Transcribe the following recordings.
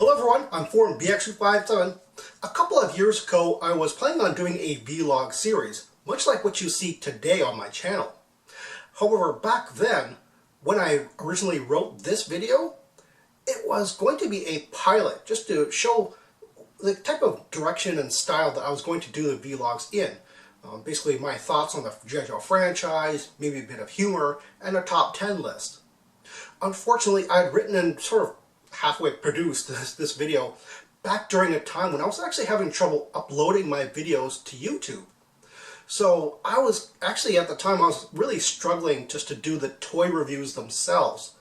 Hello everyone, I'm FORMBX257. A couple of years ago, I was planning on doing a vlog series, much like what you see today on my channel. However, back then, when I originally wrote this video, it was going to be a pilot, just to show the type of direction and style that I was going to do the vlogs in. Basically my thoughts on the G.I. Joe franchise, maybe a bit of humor, and a top 10 list. Unfortunately, I had written and sort of halfway produced this video back during a time when I was actually having trouble uploading my videos to YouTube. So I was actually, at the time, I was really struggling just to do the toy reviews themselves.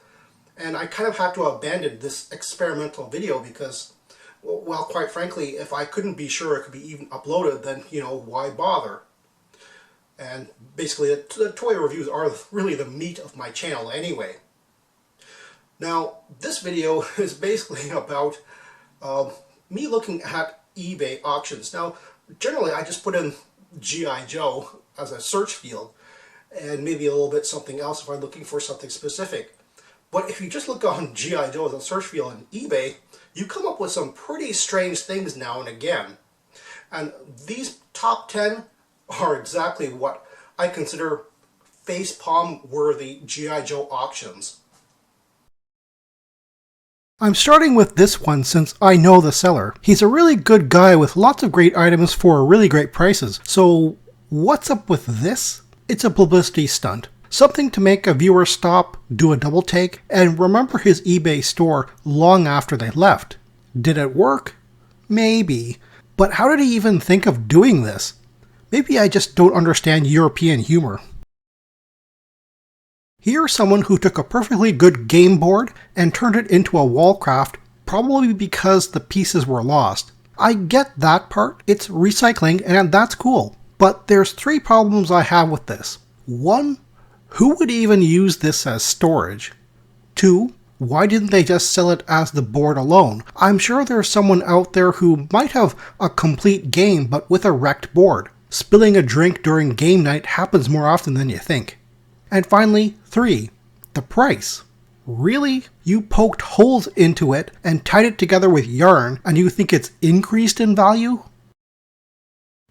And I kind of had to abandon this experimental video because, well, quite frankly, if I couldn't be sure it could be even uploaded, then, why bother? And basically, the toy reviews are really the meat of my channel anyway. Now, this video is basically about me looking at eBay auctions. Now, generally I just put in G.I. Joe as a search field, and maybe a little bit something else if I'm looking for something specific. But if you just look on G.I. Joe as a search field in eBay, you come up with some pretty strange things now and again. And these top 10 are exactly what I consider facepalm-worthy G.I. Joe auctions. I'm starting with this one since I know the seller. He's a really good guy with lots of great items for really great prices. So what's up with this? It's a publicity stunt. Something to make a viewer stop, do a double take, and remember his eBay store long after they left. Did it work? Maybe. But how did he even think of doing this? Maybe I just don't understand European humor. Here's someone who took a perfectly good game board and turned it into a wall craft, probably because the pieces were lost. I get that part, it's recycling and that's cool. But there's three problems I have with this. 1. Who would even use this as storage? 2. Why didn't they just sell it as the board alone? I'm sure there's someone out there who might have a complete game but with a wrecked board. Spilling a drink during game night happens more often than you think. And finally, 3. The price. Really? You poked holes into it and tied it together with yarn and you think it's increased in value?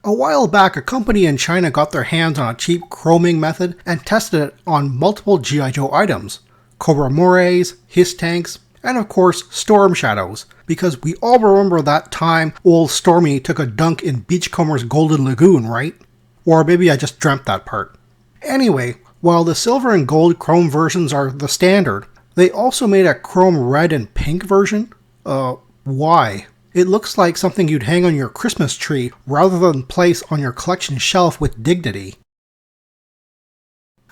A while back, a company in China got their hands on a cheap chroming method and tested it on multiple G.I. Joe items. Cobra Morays, Hiss Tanks, and of course Storm Shadows, because we all remember that time old Stormy took a dunk in Beachcomber's Golden Lagoon, right? Or maybe I just dreamt that part. Anyway, while the silver and gold chrome versions are the standard, they also made a chrome red and pink version? Why? It looks like something you'd hang on your Christmas tree rather than place on your collection shelf with dignity.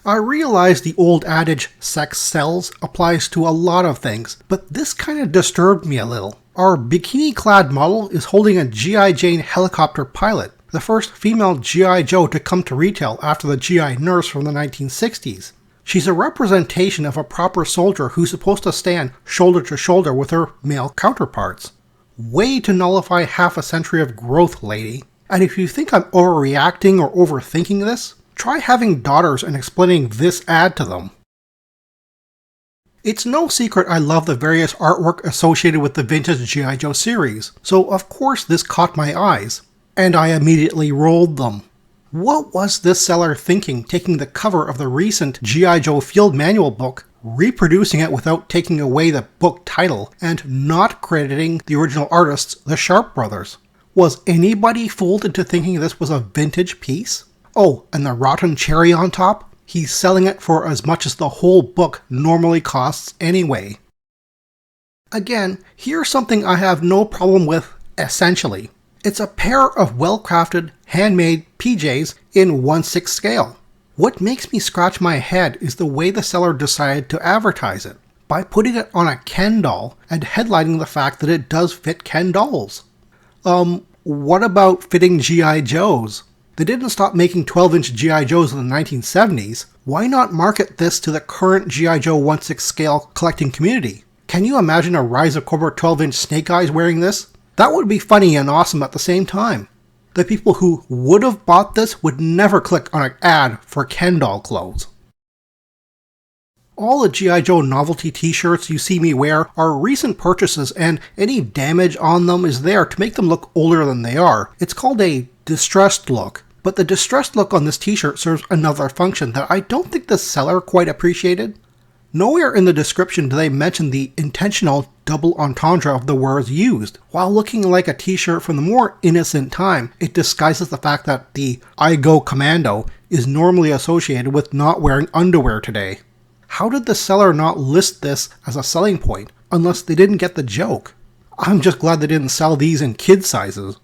I realize the old adage, sex sells, applies to a lot of things, but this kind of disturbed me a little. Our bikini-clad model is holding a G.I. Jane helicopter pilot, the first female G.I. Joe to come to retail after the G.I. Nurse from the 1960s. She's a representation of a proper soldier who's supposed to stand shoulder to shoulder with her male counterparts. Way to nullify half a century of growth, lady. And if you think I'm overreacting or overthinking this, try having daughters and explaining this ad to them. It's no secret I love the various artwork associated with the vintage G.I. Joe series, so of course this caught my eyes. And I immediately rolled them. What was this seller thinking, taking the cover of the recent G.I. Joe Field Manual book, reproducing it without taking away the book title, and not crediting the original artists, the Sharp brothers? Was anybody fooled into thinking this was a vintage piece? Oh, and the rotten cherry on top? He's selling it for as much as the whole book normally costs anyway. Again, here's something I have no problem with, essentially. It's a pair of well-crafted, handmade PJs in 1/6 scale. What makes me scratch my head is the way the seller decided to advertise it, by putting it on a Ken doll and headlighting the fact that it does fit Ken dolls. What about fitting G.I. Joes? They didn't stop making 12-inch G.I. Joes in the 1970s. Why not market this to the current G.I. Joe 1/6 scale collecting community? Can you imagine a Rise of Cobra 12-inch Snake Eyes wearing this? That would be funny and awesome at the same time. The people who would have bought this would never click on an ad for Ken doll clothes. All the G.I. Joe novelty t-shirts you see me wear are recent purchases, and any damage on them is there to make them look older than they are. It's called a distressed look. But the distressed look on this t-shirt serves another function that I don't think the seller quite appreciated. Nowhere in the description do they mention the intentional double entendre of the words used. While looking like a t-shirt from the more innocent time, it disguises the fact that the "I go commando" is normally associated with not wearing underwear today. How did the seller not list this as a selling point, unless they didn't get the joke? I'm just glad they didn't sell these in kid sizes.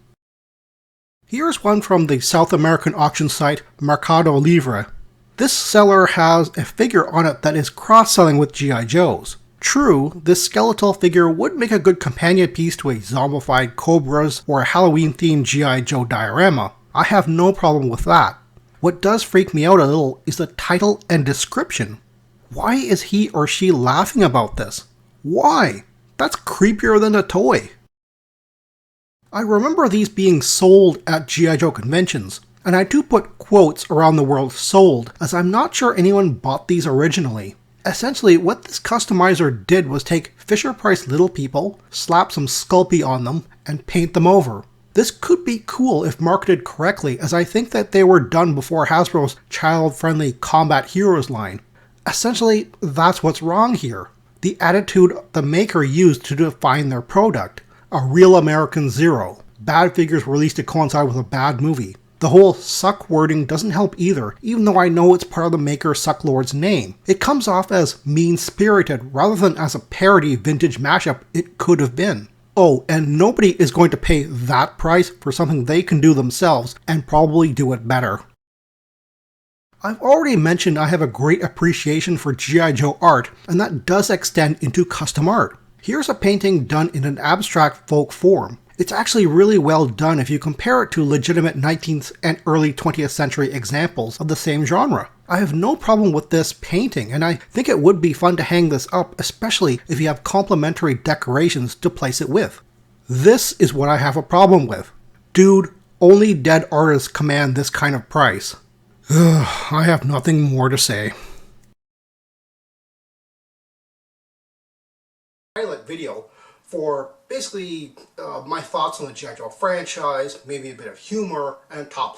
Here's one from the South American auction site Mercado Libre. This seller has a figure on it that is cross-selling with G.I. Joes. True, this skeletal figure would make a good companion piece to a zombified Cobras or a Halloween-themed G.I. Joe diorama. I have no problem with that. What does freak me out a little is the title and description. Why is he or she laughing about this? Why? That's creepier than a toy. I remember these being sold at G.I. Joe conventions, and I do put quotes around the word "sold" as I'm not sure anyone bought these originally. Essentially, what this customizer did was take Fisher-Price Little People, slap some Sculpey on them, and paint them over. This could be cool if marketed correctly, as I think that they were done before Hasbro's child-friendly Combat Heroes line. Essentially, that's what's wrong here. The attitude the maker used to define their product. A real American zero. Bad figures released to coincide with a bad movie. The whole suck wording doesn't help either, even though I know it's part of the maker Sucklord's name. It comes off as mean-spirited rather than as a parody vintage mashup it could have been. Oh, and nobody is going to pay that price for something they can do themselves and probably do it better. I've already mentioned I have a great appreciation for G.I. Joe art, and that does extend into custom art. Here's a painting done in an abstract folk form. It's actually really well done if you compare it to legitimate 19th and early 20th century examples of the same genre. I have no problem with this painting, and I think it would be fun to hang this up, especially if you have complementary decorations to place it with. This is what I have a problem with. Dude, only dead artists command this kind of price. I have nothing more to say. Pilot video for basically my thoughts on the G.I. Joe franchise, maybe a bit of humor, and top